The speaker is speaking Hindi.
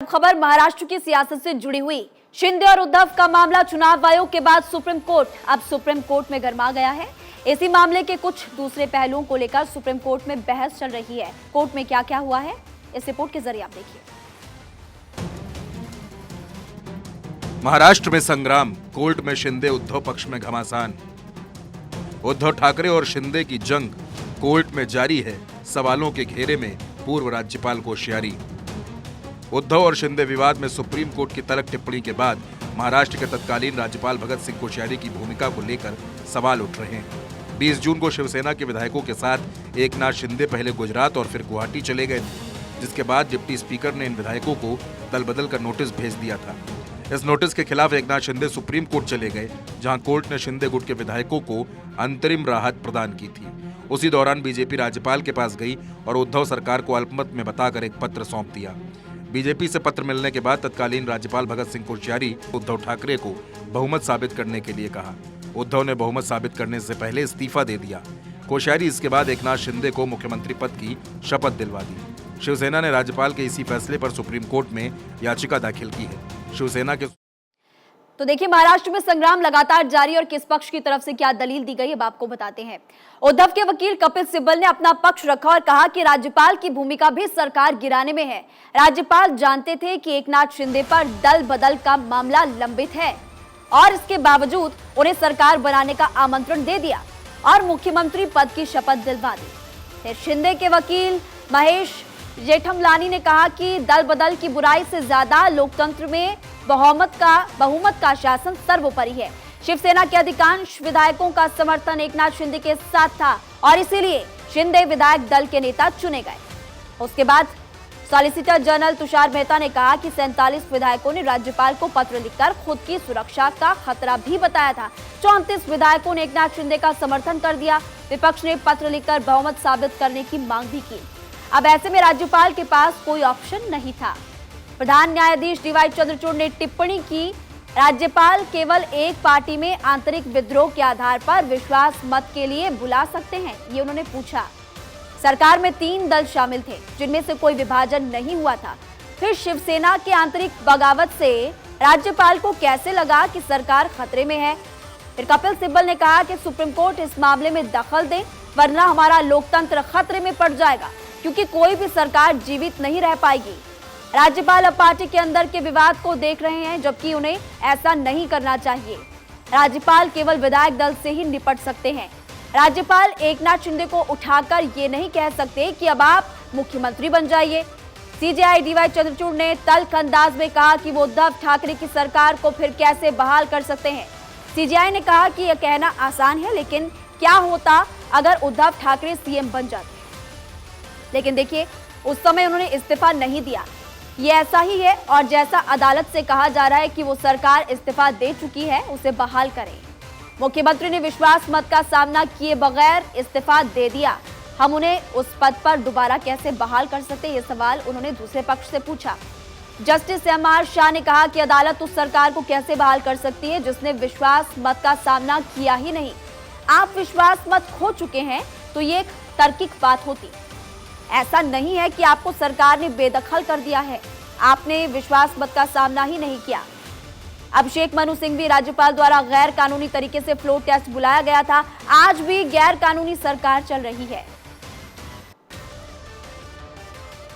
खबर महाराष्ट्र की सियासत से जुड़ी हुई। शिंदे और उद्धव का मामला चुनाव आयोग के बाद सुप्रीम कोर्ट में गरमा गया है। इसी मामले के कुछ दूसरे पहलुओं को लेकर सुप्रीम कोर्ट में बहस चल रही है। कोर्ट में क्या क्या हुआ है, इस रिपोर्ट के जरिए आप देखिए। महाराष्ट्र में संग्राम, कोर्ट में शिंदे उद्धव पक्ष में घमासान। उद्धव ठाकरे और शिंदे की जंग कोर्ट में जारी है। सवालों के घेरे में पूर्व राज्यपाल कोश्यारी। उद्धव और शिंदे विवाद में सुप्रीम कोर्ट की तलक टिप्पणी के बाद महाराष्ट्र के तत्कालीन राज्यपाल भगत सिंह कोश्यारी की भूमिका को लेकर सवाल उठ रहे हैं। 20 जून को शिवसेना के विधायकों के साथ एकनाथ शिंदे पहले गुजरात और फिर गुवाहाटी चले गए थे, जिसके बाद डिप्टी स्पीकर ने इन विधायकों को दल बदल कर नोटिस भेज दिया था। इस नोटिस के खिलाफ एकनाथ शिंदे सुप्रीम कोर्ट चले गए, जहां कोर्ट ने शिंदे गुट के विधायकों को अंतरिम राहत प्रदान की थी। उसी दौरान बीजेपी राज्यपाल के पास गई और उद्धव सरकार को अल्पमत में बताकर एक पत्र सौंप दिया। बीजेपी से पत्र मिलने के बाद तत्कालीन राज्यपाल भगत सिंह कोश्यारी उद्धव ठाकरे को बहुमत साबित करने के लिए कहा। उद्धव ने बहुमत साबित करने से पहले इस्तीफा दे दिया। कोश्यारी इसके बाद एकनाथ शिंदे को मुख्यमंत्री पद की शपथ दिलवा दी। शिवसेना ने राज्यपाल के इसी फैसले पर सुप्रीम कोर्ट में याचिका दाखिल की है। शिवसेना के तो देखिए, महाराष्ट्र में संग्राम लगातार जारी और किस पक्ष की तरफ से क्या दलील दी गई है, आपको बताते हैं। उद्धव के वकील कपिल सिब्बल ने अपना पक्ष रखा और कहा कि राज्यपाल की भूमिका भी सरकार गिराने में है। राज्यपाल जानते थे कि एकनाथ शिंदे पर दल बदल का मामला लंबित है और इसके बावजूद उन्हें सरकार बनाने का आमंत्रण दे दिया और मुख्यमंत्री पद की शपथ दिलवा दी। फिर शिंदे के वकील महेश जेठमलानी ने कहा कि दल बदल की बुराई से ज्यादा लोकतंत्र में बहुमत का शासन सर्वोपरि है। शिवसेना के अधिकांश विधायकों का समर्थन एकनाथ शिंदे के साथ था और इसीलिए शिंदे विधायक दल के नेता चुने गए। उसके बाद सॉलिसिटर जनरल तुषार मेहता ने कहा कि 47 विधायकों ने राज्यपाल को पत्र लिखकर खुद की सुरक्षा का खतरा भी बताया था। 34 विधायकों ने एकनाथ शिंदे का समर्थन कर दिया। विपक्ष ने पत्र लिखकर बहुमत साबित करने की मांग भी की। अब ऐसे में राज्यपाल के पास कोई ऑप्शन नहीं था। प्रधान न्यायाधीश डीवाई चंद्रचूड़ ने टिप्पणी की, राज्यपाल केवल एक पार्टी में आंतरिक विद्रोह के आधार पर विश्वास मत के लिए बुला सकते हैं, ये उन्होंने पूछा। सरकार में 3 दल शामिल थे, जिनमें से कोई विभाजन नहीं हुआ था। फिर शिवसेना के आंतरिक बगावत से राज्यपाल को कैसे लगा कि सरकार खतरे में है। फिर कपिल सिब्बल ने कहा कि सुप्रीम कोर्ट इस मामले में दखल दे, वरना हमारा लोकतंत्र खतरे में पड़ जाएगा, क्योंकि कोई भी सरकार जीवित नहीं रह पाएगी। राज्यपाल अब पार्टी के अंदर के विवाद को देख रहे हैं, जबकि उन्हें ऐसा नहीं करना चाहिए। राज्यपाल केवल विधायक दल से ही निपट सकते हैं। राज्यपाल एकनाथ शिंदे को उठाकर ये नहीं कह सकते कि अब आप मुख्यमंत्री बन जाइए। सीजेआई डीवाई चंद्रचूड़ ने तल्ख अंदाज में कहा कि वो उद्धव ठाकरे की सरकार को फिर कैसे बहाल कर सकते हैं। सीजेआई ने कहा कि यह कहना आसान है, लेकिन क्या होता अगर उद्धव ठाकरे सीएम बन जाते। लेकिन देखिए, उस समय उन्होंने इस्तीफा नहीं दिया। ये ऐसा ही है और जैसा अदालत से कहा जा रहा है कि वो सरकार इस्तीफा दे चुकी है, उसे बहाल करें। मुख्यमंत्री ने विश्वास मत का सामना किए बगैर इस्तीफा दे दिया। हम उन्हें उस पद पर दोबारा कैसे बहाल कर सकते, ये सवाल उन्होंने दूसरे पक्ष से पूछा। जस्टिस एमआर शाह ने कहा कि अदालत उस सरकार को कैसे बहाल कर सकती है जिसने विश्वास मत का सामना किया ही नहीं। आप विश्वास मत खो चुके हैं तो ये एक तार्किक बात होती। ऐसा नहीं है कि आपको सरकार ने बेदखल कर दिया है, आपने विश्वास मत का सामना ही नहीं किया। अभिषेक मनु सिंघवी राज्यपाल द्वारा गैर कानूनी तरीके से फ्लोर टेस्ट बुलाया गया था। आज भी गैर कानूनी सरकार चल रही है।